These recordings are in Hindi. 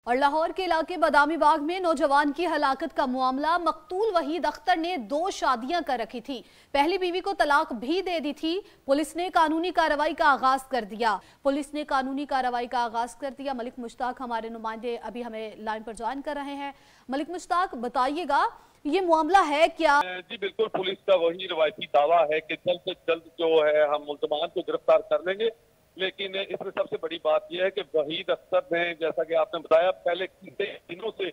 और लाहौर के इलाके बादामी बाग में नौजवान की हलाकत का मामला। मकतूल वहीद अख्तर ने 2 शादियां कर रखी थी, पहली बीवी को तलाक भी दे दी थी। पुलिस ने कानूनी कार्रवाई का आगाज कर दिया। मलिक मुश्ताक हमारे नुमाइंदे अभी हमें लाइन पर ज्वाइन कर रहे हैं। मलिक मुश्ताक, बताइएगा ये मामला है क्या? जी बिल्कुल, पुलिस का वही रवायती दावा है कि जल्द से जल्द जो है हम मुल्जमान को गिरफ्तार कर लेंगे। लेकिन इसमें सबसे बड़ी बात यह है कि वहीद अख्तर ने, जैसा कि आपने बताया, पहले कितने दिनों से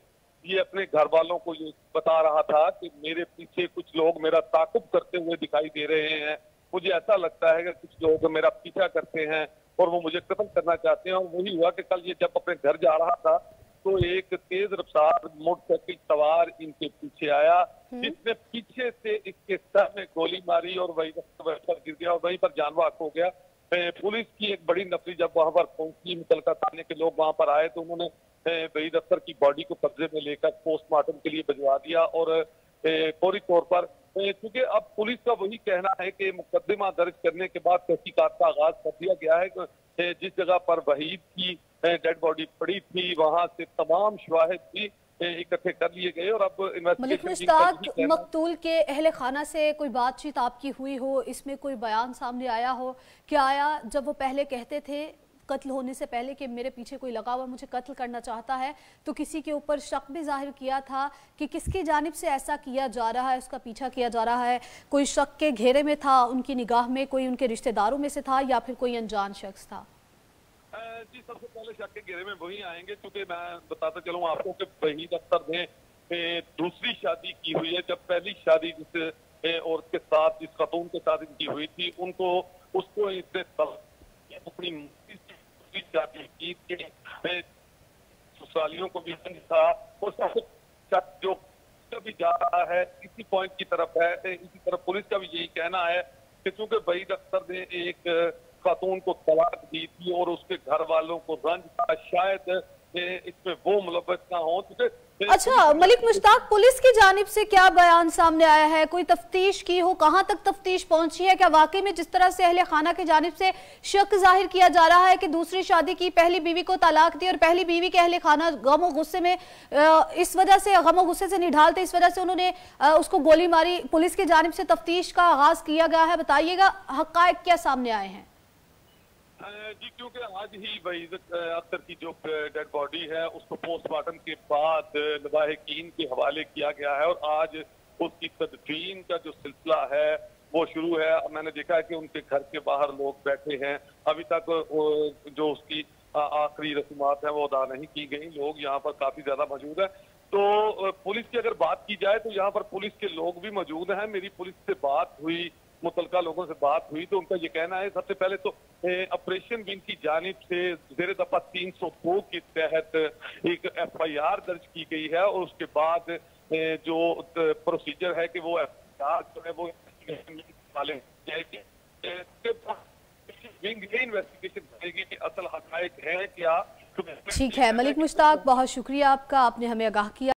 ये अपने घर वालों को ये बता रहा था कि मेरे पीछे कुछ लोग मेरा ताकुब करते हुए दिखाई दे रहे हैं, मुझे ऐसा लगता है कि कुछ लोग मेरा पीछा करते हैं और वो मुझे कत्ल करना चाहते हैं। और वही हुआ कि कल ये जब अपने घर जा रहा था तो एक तेज रफ्तार मोटरसाइकिल सवार इनके पीछे आया, जिसने पीछे से इसके सर में गोली मारी और वही पर गिर गया और वहीं पर जान बहक हो गया। पुलिस की एक बड़ी नफरी जब वहां पर पहुंची, मुतलका थाने के लोग वहां पर आए तो उन्होंने वहीद अख्तर की बॉडी को कब्जे में लेकर पोस्टमार्टम के लिए भिजवा दिया। और फौरी तौर पर, क्योंकि अब पुलिस का वही कहना है कि मुकदमा दर्ज करने के बाद तहकीकात का आगाज कर दिया गया है। जिस जगह पर वहीद की डेड बॉडी पड़ी थी वहां से तमाम शवाहिद भी इकट्ठे कर लिए गए और अब मलिक मुश्ताक, मकतूल के अहले खाना से कोई बातचीत आपकी हुई हो, इसमें कोई बयान सामने आया हो? क्या आया जब वो पहले कहते थे कत्ल होने से पहले कि मेरे पीछे कोई लगा हुआ मुझे कत्ल करना चाहता है, तो किसी के ऊपर शक भी जाहिर किया था कि किसकी जानिब से ऐसा किया जा रहा है, उसका पीछा किया जा रहा है? कोई शक के घेरे में था उनकी निगाह में? कोई उनके रिश्तेदारों में से था या फिर कोई अनजान शख्स था? जी, सबसे पहले शक के घेरे में वही आएंगे, क्योंकि मैं बताता चलूं आपको कि वहीद अख्तर ने दूसरी शादी की हुई है। जब पहली शादी जिस औरत के साथ, जिस खातून के साथ इनकी हुई थी, उसको इसने अपनी दूसरी शादी की, ससुरालियों को भी था और शक जो भी जा रहा है इसी पॉइंट की तरफ है। इसी तरफ पुलिस का भी यही कहना है कि चूंकि वहीद अख्तर ने एक खातून को तलाक दी थी और उसके घर वालों को रंज था, शायद इसमें वो मुलव्वस ना हो। अच्छा मलिक मुश्ताक, पुलिस की जानिब से क्या बयान सामने आया है? कोई तफ्तीश की हो? कहां तक तफ्तीश पहुंची है? क्या वाकई में जिस तरह से अहले खाना की जानिब से शक जाहिर किया जा रहा है कि दूसरी शादी की, पहली बीवी को तलाक दी और पहली बीवी के अहले खाना गम और गुस्से में, इस वजह से गम और गुस्से से निढालते इस वजह से उन्होंने उसको गोली मारी? पुलिस की जानिब से तफ्तीश का आगाज किया गया है, बताइएगा हकायक क्या सामने आए हैं? जी, क्योंकि आज ही वहीद अख्तर की जो डेड बॉडी है उसको पोस्टमार्टम के बाद लवाहिकीन के हवाले किया गया है और आज उसकी तदफीन का जो सिलसिला है वो शुरू है। मैंने देखा है कि उनके घर के बाहर लोग बैठे हैं, अभी तक जो उसकी आखिरी रस्मात है वो अदा नहीं की गई। लोग यहाँ पर काफी ज्यादा मौजूद है। तो पुलिस की अगर बात की जाए तो यहाँ पर पुलिस के लोग भी मौजूद हैं। मेरी पुलिस से बात हुई, मुतलका लोगों से बात हुई, तो उनका ये कहना है सबसे पहले तो ऑपरेशन विंग की जानिब से ज़ेरे दफा 302 के तहत एक FIR दर्ज की गई है और उसके बाद जो प्रोसीजर है कि वो FIR जो है वो वाले विंग ये इन्वेस्टिगेशन करेगी कि असल हकायक है क्या। ठीक है मलिक मुश्ताक, बहुत शुक्रिया आपका, आपने हमें आगाह किया।